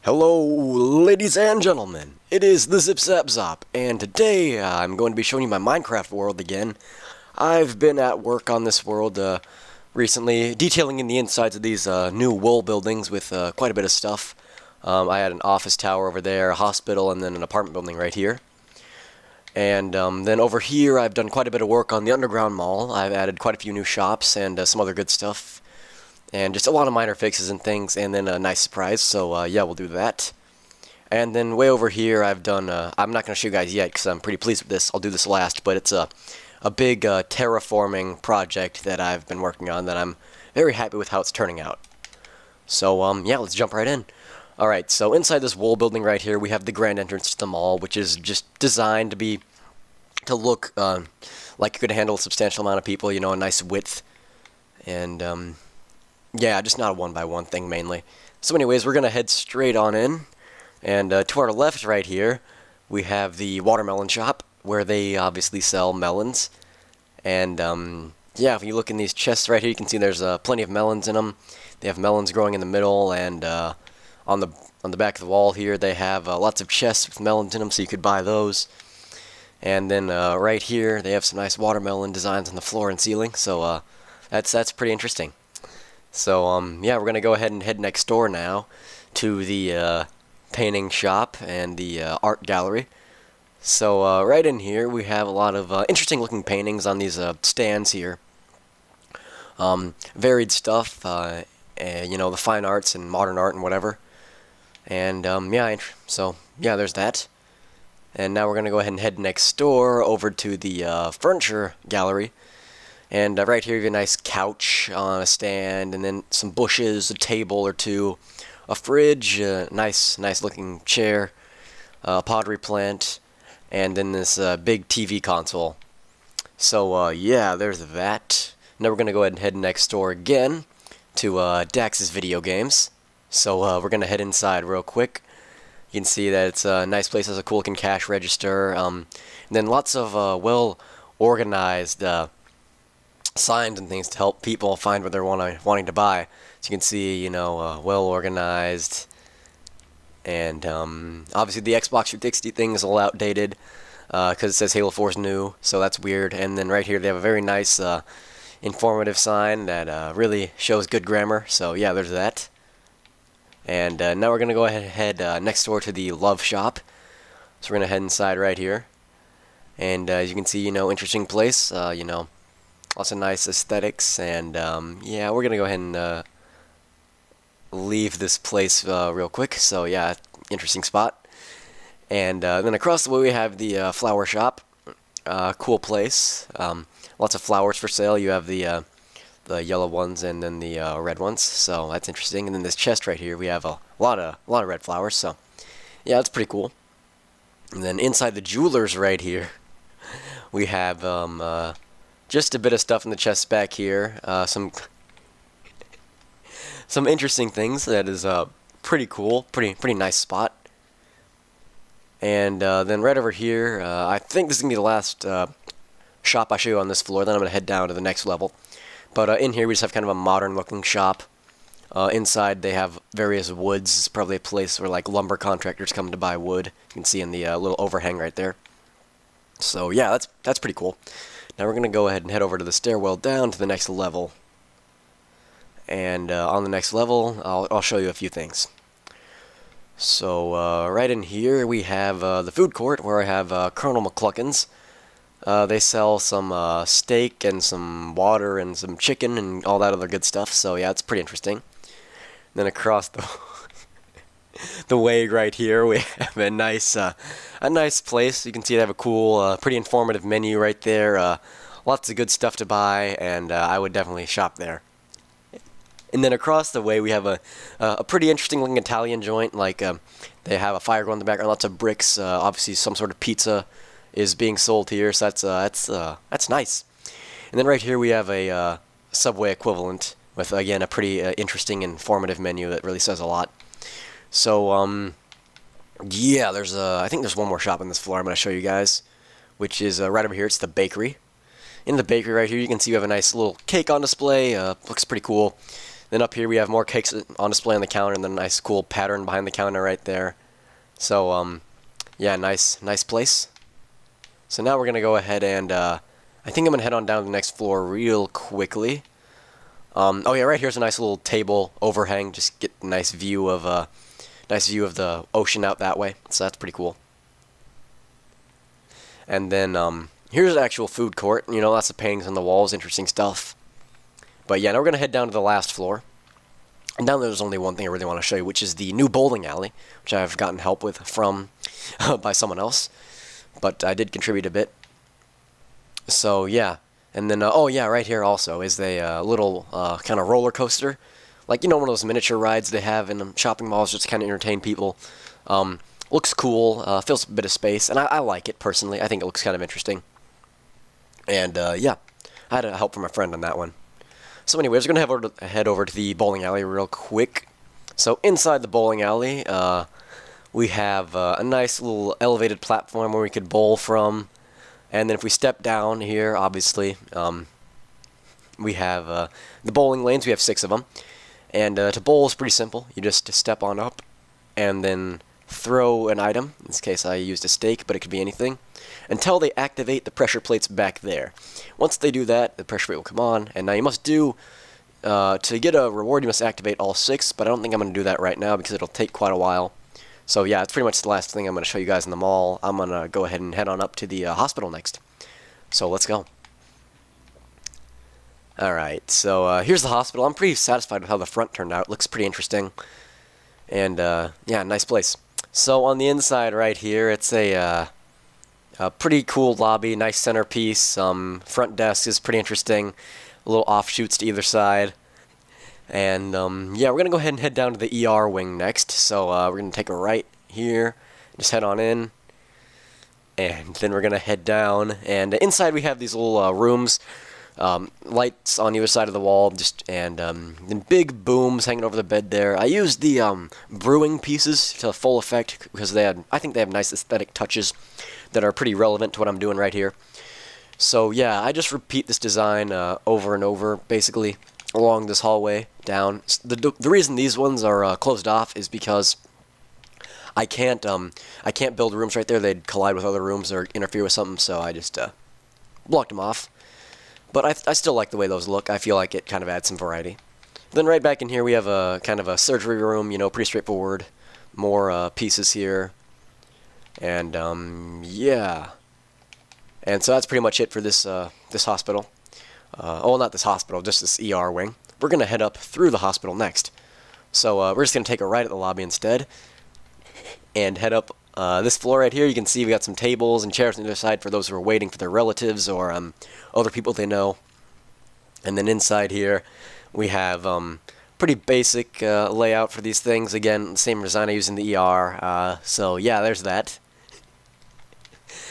Hello, ladies and gentlemen. It is the Zip Zap Zop, and today I'm going to be showing you my Minecraft world again. I've been at work on this world recently, detailing in the insides of these new wool buildings with quite a bit of stuff. I had an office tower over there, a hospital, and then an apartment building right here. And then over here, I've done quite a bit of work on the underground mall. I've added quite a few new shops and some other good stuff. And just a lot of minor fixes and things, and then a nice surprise, so yeah, we'll do that. And then way over here, I've done, I'm not going to show you guys yet, because I'm pretty pleased with this, I'll do this last, but it's a big terraforming project that I've been working on that I'm very happy with how it's turning out. So, yeah, let's jump right in. Alright, so inside this wool building right here, we have the grand entrance to the mall, which is just designed to look like it could handle a substantial amount of people, you know, a nice width, and, yeah, just not a one-by-one thing, mainly. So anyways, we're going to head straight on in. And to our left right here, we have the watermelon shop, where they obviously sell melons. And, yeah, if you look in these chests right here, you can see there's plenty of melons in them. They have melons growing in the middle, and on the back of the wall here, they have lots of chests with melons in them, so you could buy those. And then right here, they have some nice watermelon designs on the floor and ceiling, so that's pretty interesting. So, yeah, we're going to go ahead and head next door now to the painting shop and the art gallery. So, right in here, we have a lot of interesting looking paintings on these stands here. Varied stuff, you know, the fine arts and modern art and whatever. And, yeah, so, yeah, there's that. And now we're going to go ahead and head next door over to the furniture gallery. And right here you have a nice couch on a stand, and then some bushes, a table or two, a fridge, a nice looking chair, a pottery plant, and then this big TV console. So yeah, there's that. Now we're going to go ahead and head next door again to Dax's Video Games. So we're going to head inside real quick. You can see that it's a nice place, has a cool looking cash register, and then lots of well-organized signs and things to help people find what they're wanting to buy. So you can see, you know, well organized, and obviously the Xbox 360 thing is a little outdated because it says Halo 4 is new, so that's weird. And then right here they have a very nice informative sign that really shows good grammar. So yeah, there's that. And now we're gonna go ahead and head next door to the Love Shop. So we're gonna head inside right here, and as you can see, you know, interesting place. You know, lots of nice aesthetics, and yeah, we're gonna go ahead and leave this place real quick. So yeah, interesting spot. And then across the way we have the flower shop. Cool place. Lots of flowers for sale. You have the yellow ones and then the red ones. So that's interesting. And then this chest right here, we have a lot of red flowers. So yeah, that's pretty cool. And then inside the jewelers right here, we have just a bit of stuff in the chest back here. Some interesting things. That is pretty cool. Pretty nice spot. And then right over here, I think this is gonna be the last shop I show you on this floor. Then I'm gonna head down to the next level. But in here we just have kind of a modern looking shop. Inside they have various woods. It's probably a place where like lumber contractors come to buy wood. You can see in the little overhang right there. So yeah, that's pretty cool. Now we're going to go ahead and head over to the stairwell down to the next level. And on the next level, I'll show you a few things. So right in here we have the food court, where I have Colonel McCluckins. They sell some steak and some water and some chicken and all that other good stuff. So yeah, it's pretty interesting. And then across the way right here we have a nice place. You can see they have a cool, pretty informative menu right there. Lots of good stuff to buy, and I would definitely shop there. And then across the way we have a pretty interesting looking Italian joint. Like they have a fire going in the background, lots of bricks. Obviously some sort of pizza is being sold here, so that's nice. And then right here we have a Subway equivalent with, again, a pretty interesting and informative menu that really says a lot. So yeah, I think there's one more shop on this floor I'm going to show you guys, which is right over here. It's the bakery. In the bakery right here, you can see we have a nice little cake on display. Looks pretty cool. Then up here we have more cakes on display on the counter, and then a nice cool pattern behind the counter right there. So yeah, nice place. So now we're gonna go ahead and I think I'm gonna head on down to the next floor real quickly. Oh yeah, right here's a nice little table overhang. Just get a nice view of the ocean out that way. So that's pretty cool. And then here's the actual food court. You know, lots of paintings on the walls, interesting stuff. But yeah, now we're gonna head down to the last floor. And down there's only one thing I really want to show you, which is the new bowling alley, which I've gotten help with from by someone else. But I did contribute a bit. So yeah, and then oh yeah, right here also is a little kind of roller coaster, like you know, one of those miniature rides they have in shopping malls, just to kind of entertain people. Looks cool, fills a bit of space, and I like it personally. I think it looks kind of interesting. And yeah, I had help from a friend on that one. So anyways, we're gonna head over to the bowling alley real quick. So inside the bowling alley, we have a nice little elevated platform where we could bowl from. And then if we step down here, obviously, we have the bowling lanes. We have 6 of them. And to bowl is pretty simple. You just step on up and then throw an item. In this case, I used a stake, but it could be anything, until they activate the pressure plates back there. Once they do that, the pressure plate will come on. And now you must do, to get a reward, you must activate all 6, but I don't think I'm going to do that right now because it'll take quite a while. So yeah, it's pretty much the last thing I'm going to show you guys in the mall. I'm going to go ahead and head on up to the hospital next. So let's go. Alright, so here's the hospital. I'm pretty satisfied with how the front turned out. It looks pretty interesting. And yeah, nice place. So on the inside right here, it's a pretty cool lobby, nice centerpiece. Front desk is pretty interesting. Little offshoots to either side. And yeah, we're going to go ahead and head down to the ER wing next. So we're going to take a right here, just head on in, and then we're going to head down. And inside we have these little rooms, lights on either side of the wall, and then big booms hanging over the bed there. I used the brewing pieces to full effect because I think they have nice aesthetic touches that are pretty relevant to what I'm doing right here. So yeah, I just repeat this design over and over, basically, along this hallway down. The reason these ones are closed off is because I can't build rooms right there. They'd collide with other rooms or interfere with something, so I just blocked them off. But I still like the way those look. I feel like it kind of adds some variety. Then right back in here we have a kind of a surgery room, you know, pretty straightforward. More pieces here. And yeah. And so that's pretty much it for this this hospital. Oh, not this hospital, just this ER wing. We're going to head up through the hospital next. So we're just going to take a right at the lobby instead and head up this floor right here. You can see we got some tables and chairs on the other side for those who are waiting for their relatives or other people they know. And then inside here we have pretty basic layout for these things. Again, the same design I use in the ER. So yeah, there's that.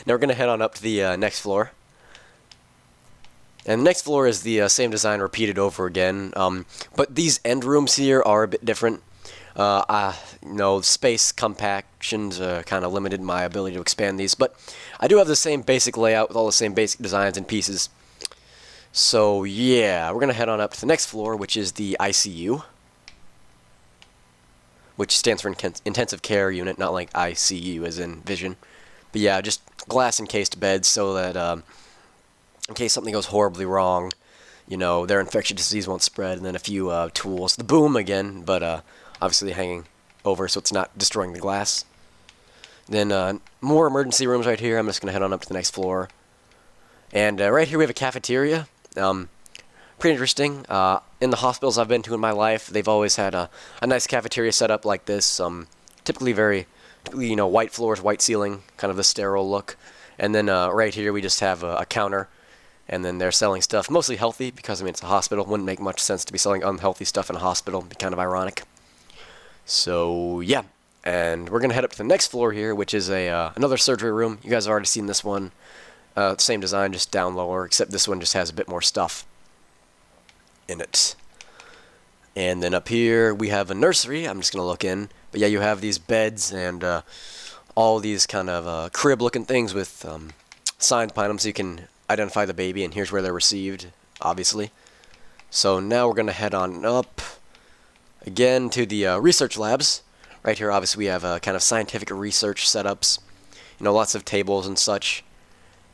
Now we're going to head on up to the next floor. And the next floor is the same design repeated over again, but these end rooms here are a bit different. You know, space compactions kind of limited my ability to expand these, but I do have the same basic layout with all the same basic designs and pieces. So yeah, we're going to head on up to the next floor, which is the ICU, which stands for Intensive Care Unit, not like ICU as in vision. But yeah, just glass encased beds so that in case something goes horribly wrong, you know, their infectious disease won't spread, and then a few tools. The boom again, but obviously hanging over so it's not destroying the glass. Then more emergency rooms right here. I'm just going to head on up to the next floor. And right here we have a cafeteria. Pretty interesting. In the hospitals I've been to in my life, they've always had a nice cafeteria set up like this. Typically, you know, white floors, white ceiling, kind of the sterile look. And then right here we just have a counter. And then they're selling stuff, mostly healthy, because, I mean, it's a hospital. Wouldn't make much sense to be selling unhealthy stuff in a hospital. It'd be kind of ironic. So, yeah. And we're going to head up to the next floor here, which is another surgery room. You guys have already seen this one. Same design, just down lower, except this one just has a bit more stuff in it. And then up here, we have a nursery. I'm just going to look in. But, yeah, you have these beds and all these kind of crib-looking things with signs behind them so you can identify the baby, and here's where they're received, obviously. So now we're going to head on up. again to the research labs. Right here, obviously, we have kind of scientific research setups. You know, lots of tables and such,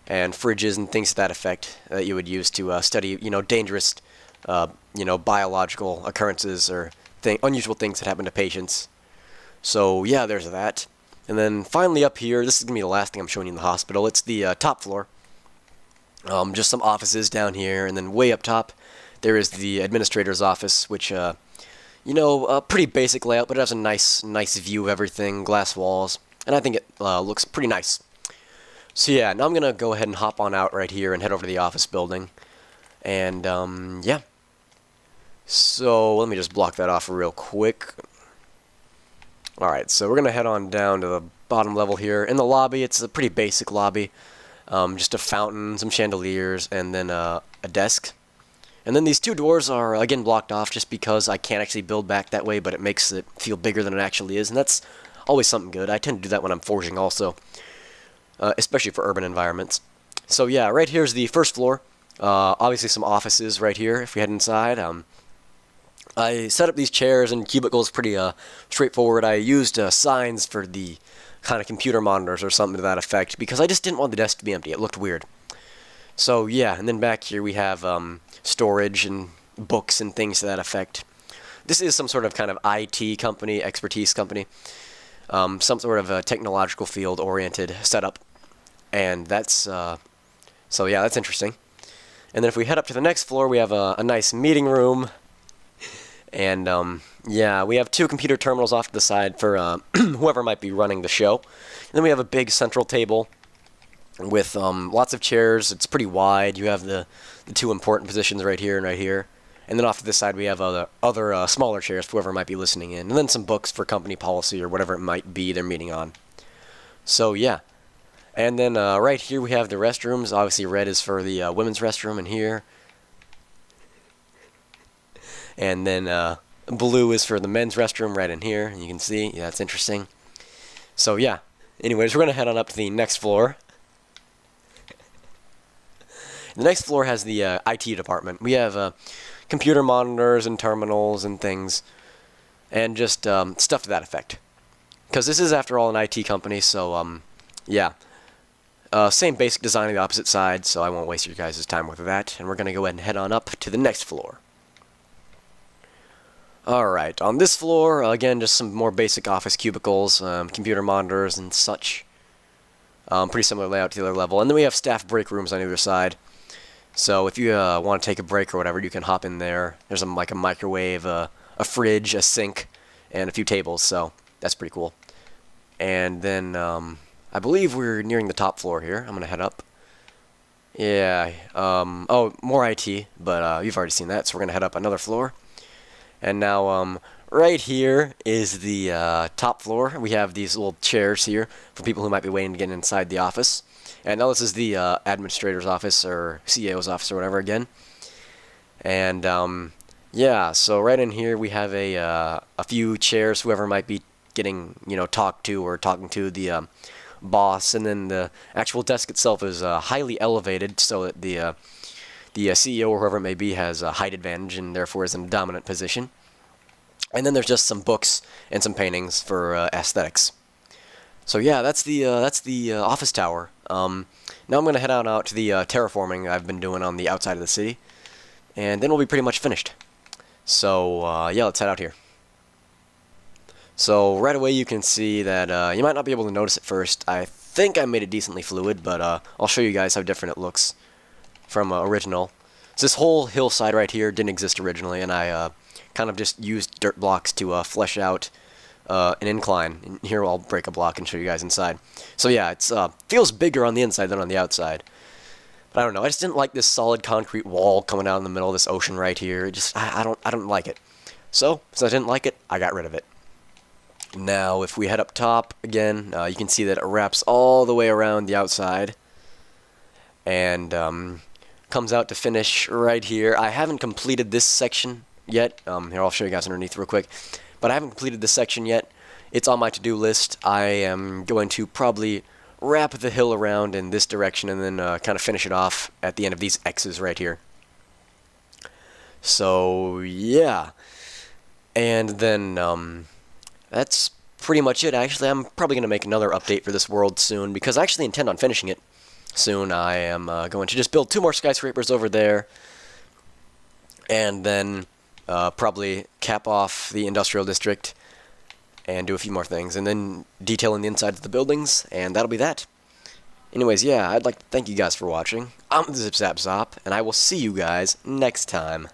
and fridges and things to that effect that you would use to study, you know, dangerous, you know, biological occurrences or unusual things that happen to patients. So yeah, there's that. And then finally up here, this is gonna be the last thing I'm showing you in the hospital. It's the top floor. Just some offices down here, and then way up top, there is the administrator's office, which you know, a pretty basic layout, but it has a nice view of everything, glass walls, and I think it looks pretty nice. So yeah, now I'm gonna go ahead and hop on out right here and head over to the office building, and yeah. So let me just block that off real quick. Alright, so we're gonna head on down to the bottom level here. In the lobby, it's a pretty basic lobby. Just a fountain, some chandeliers, and then a desk. And then these two doors are, again, blocked off just because I can't actually build back that way, but it makes it feel bigger than it actually is, and that's always something good. I tend to do that when I'm forging also, especially for urban environments. So yeah, right here's the first floor. Obviously some offices right here if we head inside. I set up these chairs and cubicles pretty straightforward. I used signs for the kind of computer monitors or something to that effect because I just didn't want the desk to be empty. It looked weird. So yeah, and then back here we have storage and books and things to that effect. This is some sort of kind of IT company, expertise company, some sort of a technological field oriented setup, and that's so yeah, that's interesting. And then if we head up to the next floor, we have a nice meeting room, and yeah, we have two computer terminals off to the side for whoever might be running the show. And then we have a big central table with lots of chairs. It's pretty wide. You have the two important positions right here and right here. And then off to this side we have other smaller chairs for whoever might be listening in. And then some books for company policy or whatever it might be they're meeting on. So yeah. And then right here we have the restrooms. Obviously red is for the women's restroom in here. And then blue is for the men's restroom right in here. You can see, yeah, it's interesting. So yeah. Anyways, we're going to head on up to the next floor. The next floor has the IT department. We have computer monitors and terminals and things, and just stuff to that effect. Because this is, after all, an IT company, so yeah. Same basic design on the opposite side, so I won't waste your guys' time with that. And we're going to go ahead and head on up to the next floor. Alright, on this floor, again, just some more basic office cubicles, computer monitors and such. Pretty similar layout to the other level. And then we have staff break rooms on either side. So if you want to take a break or whatever, you can hop in there. There's like a microwave, a fridge, a sink, and a few tables, so that's pretty cool. And then I believe we're nearing the top floor here. I'm going to head up. Yeah, oh, more IT, but you've already seen that, so we're going to head up another floor. And now right here is the top floor. We have these little chairs here for people who might be waiting to get inside the office. And now this is the administrator's office or CEO's office or whatever again. And yeah, so right in here we have a few chairs, whoever might be getting, you know, talked to or talking to the boss. And then the actual desk itself is highly elevated so that the CEO or whoever it may be has a height advantage and therefore is in a dominant position. And then there's just some books and some paintings for aesthetics. So yeah, that's the office tower. Now I'm going to head on out to the terraforming I've been doing on the outside of the city, and then we'll be pretty much finished. So yeah, let's head out here. So right away you can see that you might not be able to notice it first. I think I made it decently fluid, but I'll show you guys how different it looks from original. So this whole hillside right here didn't exist originally, and I kind of just used dirt blocks to flesh out an incline. And here I'll break a block and show you guys inside. So yeah, it's feels bigger on the inside than on the outside. But I don't know. I just didn't like this solid concrete wall coming out in the middle of this ocean right here. It just I don't like it. So since I didn't like it, I got rid of it. Now if we head up top again, you can see that it wraps all the way around the outside, and comes out to finish right here. I haven't completed this section yet. Here I'll show you guys underneath real quick. But I haven't completed this section yet. It's on my to-do list. I am going to probably wrap the hill around in this direction and then kind of finish it off at the end of these X's right here. So, yeah. And then that's pretty much it. Actually, I'm probably going to make another update for this world soon because I actually intend on finishing it soon. I am going to just build 2 more skyscrapers over there, and then probably cap off the industrial district and do a few more things, and then detail in the insides of the buildings, and that'll be that. Anyways, yeah, I'd like to thank you guys for watching. I'm Zip Zap Zop, and I will see you guys next time.